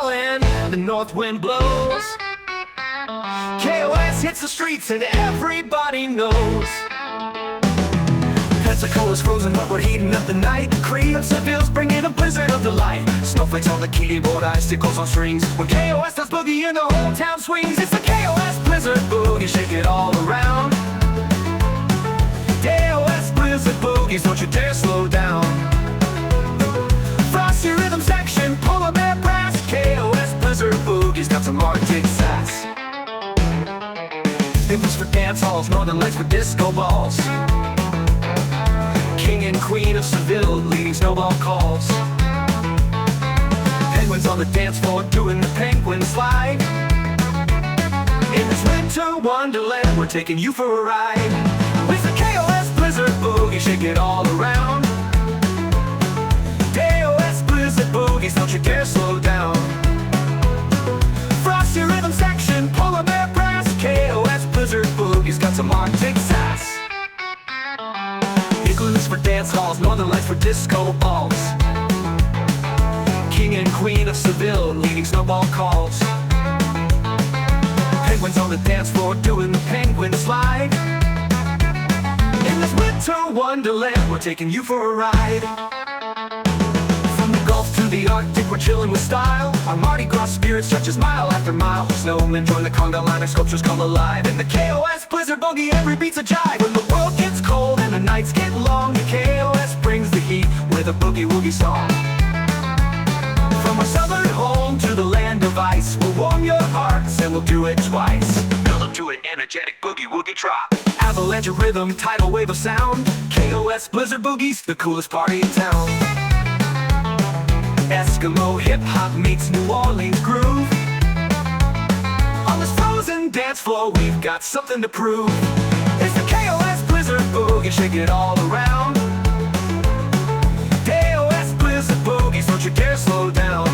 fall and the north wind blows. KOS hits the streets and everybody knows. Pensacola's frozen but we're heating up the night. Creative Seville's bringing a blizzard of delight. Snowflakes on the keyboard, icicles on strings. When KOS does boogie and the whole town swings. It's the KOS Blizzard Boogie, shake it all around. KOS Blizzard Boogies, don't you dare slow down. Frosty rhythm section, polar bear brass. KOS Blizzard Boogie's got some Arctic sass. It was for dance halls, northern lights for disco balls. King and queen of Seville leading snowball calls. Penguins on the dance floor doing the penguin slide. In this winter wonderland we're taking you for a ride. With the KOS Blizzard Boogie, shake it all around. KOS Blizzard Boogies, don't you dare slow down. Frosty rhythm section, polar bear brass. KOS Blizzard Boogie's got some Arctic sass. Igloos for dance halls, northern lights for disco balls. King and queen of Seville leading snowball calls. Penguins on the dance floor doing the penguin slide. In this winter wonderland we're taking you for a ride. From the Gulf to the Arctic we're chilling with style. Our Mardi Gras spirit stretches mile after mile. Snowmen join the conga line, our sculptures come alive. In the KOS Blizzard Boogie every beat's a jive. When the world gets cold and the nights get long, the KOS brings the heat with a boogie woogie song. From our southern home to the land of ice, we'll warm your hearts and we'll do it twice. Build up to an energetic boogie woogie drop. Avalanche of rhythm, tidal wave of sound. KOS Blizzard Boogie's the coolest party in town. Eskimo hip-hop meets New Orleans groove. On this frozen dance floor we've got something to prove. It's the KOS Blizzard Boogie, shake it all around. KOS Blizzard Boogies, don't you dare slow down.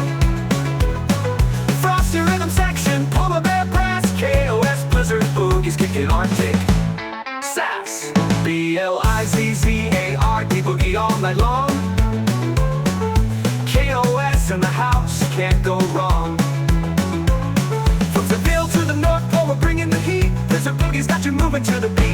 Frosty rhythm section, polar bear brass. KOS Blizzard Boogies, kicking Arctic sass. Blizzard boogie all night long. KOS in the house, can't go wrong. From Seville to the North Pole, we're bringing the heat. Blizzard Boogie's got you moving to the beat.